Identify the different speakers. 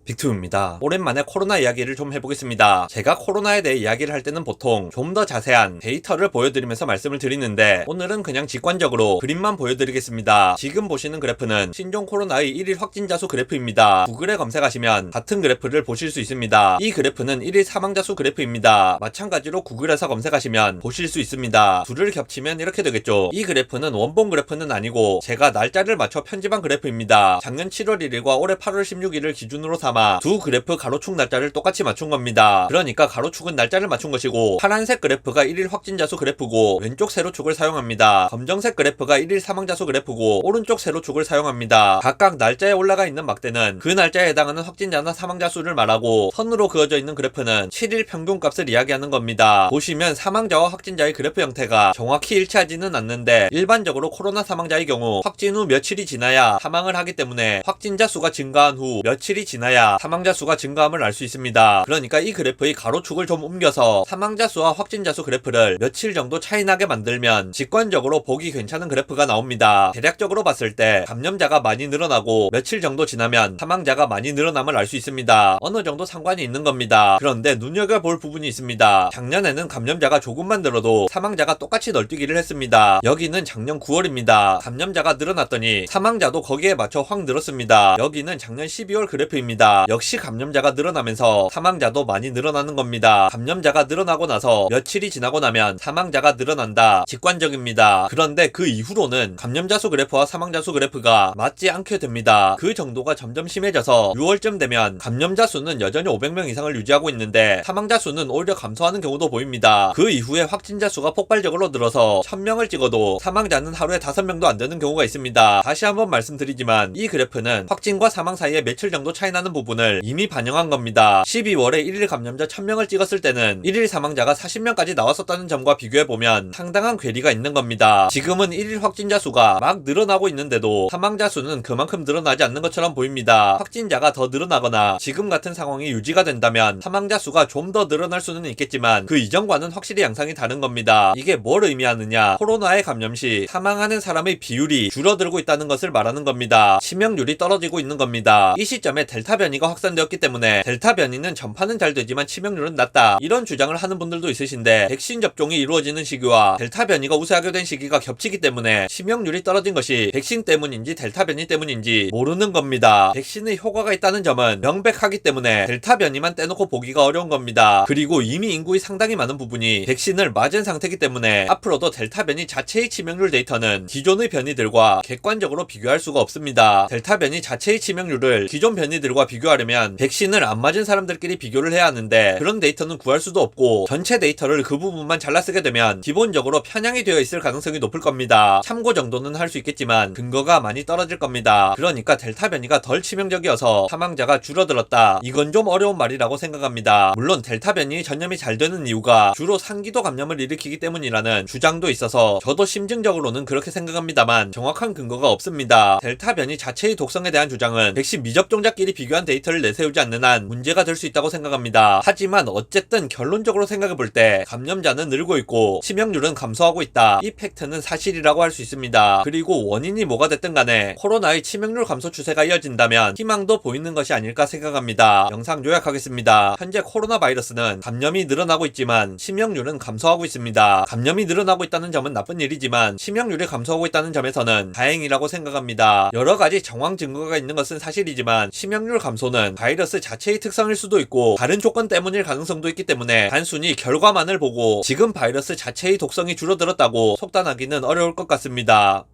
Speaker 1: 빅투입니다. 오랜만에 코로나 이야기를 좀 해보겠습니다. 제가 코로나에 대해 이야기를 할 때는 보통 좀 더 자세한 데이터를 보여드리면서 말씀을 드리는데 오늘은 그냥 직관적으로 그림만 보여드리겠습니다. 지금 보시는 그래프는 신종 코로나의 1일 확진자 수 그래프입니다. 구글에 검색하시면 같은 그래프를 보실 수 있습니다. 이 그래프는 1일 사망자 수 그래프입니다. 마찬가지로 구글에서 검색하시면 보실 수 있습니다. 둘을 겹치면 이렇게 되겠죠. 이 그래프는 원본 그래프는 아니고 제가 날짜를 맞춰 편집한 그래프입니다. 작년 7월 1일과 올해 8월 16일을 기준으로 삼아 두 그래프 가로축 날짜를 똑같이 맞춘 겁니다. 그러니까 가로축은 날짜를 맞춘 것이고 파란색 그래프가 1일 확진자 수 그래프고 왼쪽 세로축을 사용합니다. 검정색 그래프가 1일 사망자 수 그래프고 오른쪽 세로축을 사용합니다. 각각 날짜에 올라가 있는 막대는 그 날짜에 해당하는 확진자나 사망자 수를 말하고 선으로 그어져 있는 그래프는 7일 평균값을 이야기하는 겁니다. 보시면 사망자와 확진자의 그래프 형태가 정확히 일치하지는 않는데 일반적으로 코로나 사망자의 경우 확진 후 며칠이 지나야 사망을 하기 때문에 확진자 수가 증가한 후 며칠이 지나야 사망자 수가 증가함을 알 수 있습니다. 그러니까 이 그래프의 가로축을 좀 옮겨서 사망자 수와 확진자 수 그래프를 며칠 정도 차이 나게 만들면 직관적으로 보기 괜찮은 그래프가 나옵니다. 대략적으로 봤을 때 감염자가 많이 늘어나고 며칠 정도 지나면 사망자가 많이 늘어남을 알 수 있습니다. 어느 정도 상관이 있는 겁니다. 그런데 눈여겨볼 부분이 있습니다. 작년에는 감염자가 조금만 늘어도 사망자가 똑같이 널뛰기를 했습니다. 여기는 작년 9월입니다. 감염자가 늘어났더니 사망자도 거기에 맞춰 확 늘었습니다. 여기는 작년 12월 그래프입니다. 역시 감염자가 늘어나면서 사망자도 많이 늘어나는 겁니다. 감염자가 늘어나고 나서 며칠이 지나고 나면 사망자가 늘어난다. 직관적입니다. 그런데 그 이후로는 감염자 수 그래프와 사망자 수 그래프가 맞지 않게 됩니다. 그 정도가 점점 심해져서 6월쯤 되면 감염자 수는 여전히 500명 이상을 유지하고 있는데 사망자 수는 오히려 감소하는 경우도 보입니다. 그 이후에 확진자 수가 폭발적으로 늘어서 1000명을 찍어도 사망자는 하루에 5명도 안 되는 경우가 있습니다. 다시 한번 말씀드리지만 이 그래프는 확진과 사망 사이에 며칠 정도 차이 나는 부분을 이미 반영한 겁니다. 12월에 1일 감염자 1000명을 찍었을 때는 1일 사망자가 40명까지 나왔었다는 점과 비교해보면 상당한 괴리가 있는 겁니다. 지금은 1일 확진자 수가 막 늘어나고 있는데도 사망자 수는 그만큼 늘어나지 않는 것처럼 보입니다. 확진자가 더 늘어나거나 지금 같은 상황이 유지가 된다면 사망자 수가 좀 더 늘어날 수는 있겠지만 그 이전과는 확실히 양상이 다른 겁니다. 이게 뭘 의미하느냐? 코로나에 감염 시 사망하는 사람의 비율이 줄어들고 있다는 것을 말하는 겁니다. 치명률이 떨어지고 있는 겁니다. 이 시점에 델타 변이가 확산되었기 때문에 델타 변이는 전파는 잘 되지만 치명률은 낮다. 이런 주장을 하는 분들도 있으신데 백신 접종이 이루어지는 시기와 델타 변이가 우세하게 된 시기가 겹치기 때문에 치명률이 떨어진 것이 백신 때문인지 델타 변이 때문인지 모르는 겁니다. 백신의 효과가 있다는 점은 명백하기 때문에 델타 변이만 떼놓고 보기가 어려운 겁니다. 그리고 이미 인구의 상당히 많은 부분이 백신을 맞은 상태이기 때문에 앞으로도 델타 변이 자체의 치명률 데이터는 기존의 변이들과 객관적으로 비교할 수가 없습니다. 델타 변이 자체의 치명률을 기존 변이들과 비교하려면 백신을 안 맞은 사람들끼리 비교를 해야 하는데 그런 데이터는 구할 수도 없고 전체 데이터를 그 부분만 잘라 쓰게 되면 기본적으로 편향이 되어 있을 가능성이 높을 겁니다. 참고 정도는 할 수 있겠지만 근거가 많이 떨어질 겁니다. 그러니까 델타 변이가 덜 치명적이어서 사망자가 줄어들었다. 이건 좀 어려운 말이라고 생각합니다. 물론 델타 변이의 전염이 잘 되는 이유가 주로 상기도 감염을 일으키기 때문이라는 주장도 있어서 저도 심증적으로는 그렇게 생각합니다만 정확한 근거가 없습니다. 델타 변이 자체의 독성에 대한 주장은 백신 미접종자끼리 비교한 데이터를 내세우지 않는 한 문제가 될 수 있다고 생각합니다. 하지만 어쨌든 결론적으로 생각해볼 때 감염자는 늘고 있고 치명률은 감소하고 있다. 이 팩트는 사실이라고 할 수 있습니다. 그리고 원인이 뭐가 됐든 간에 코로나의 치명률 감소 추세가 이어진다면 희망도 보이는 것이 아닐까 생각합니다. 영상 요약하겠습니다. 현재 코로나 바이러스는 감염이 늘어나고 있지만 치명률은 감소하고 있습니다. 감염이 늘어나고 있다는 점은 나쁜 일이지만 치명률이 감소하고 있다는 점에서는 다행이라고 생각합니다. 여러가지 정황 증거가 있는 것은 사실이지만 치명률 감소는 바이러스 자체의 특성일 수도 있고 다른 조건 때문일 가능성도 있기 때문에 단순히 결과만을 보고 지금 바이러스 자체의 독성이 줄어들었다고 속단하기는 어려울 것 같습니다.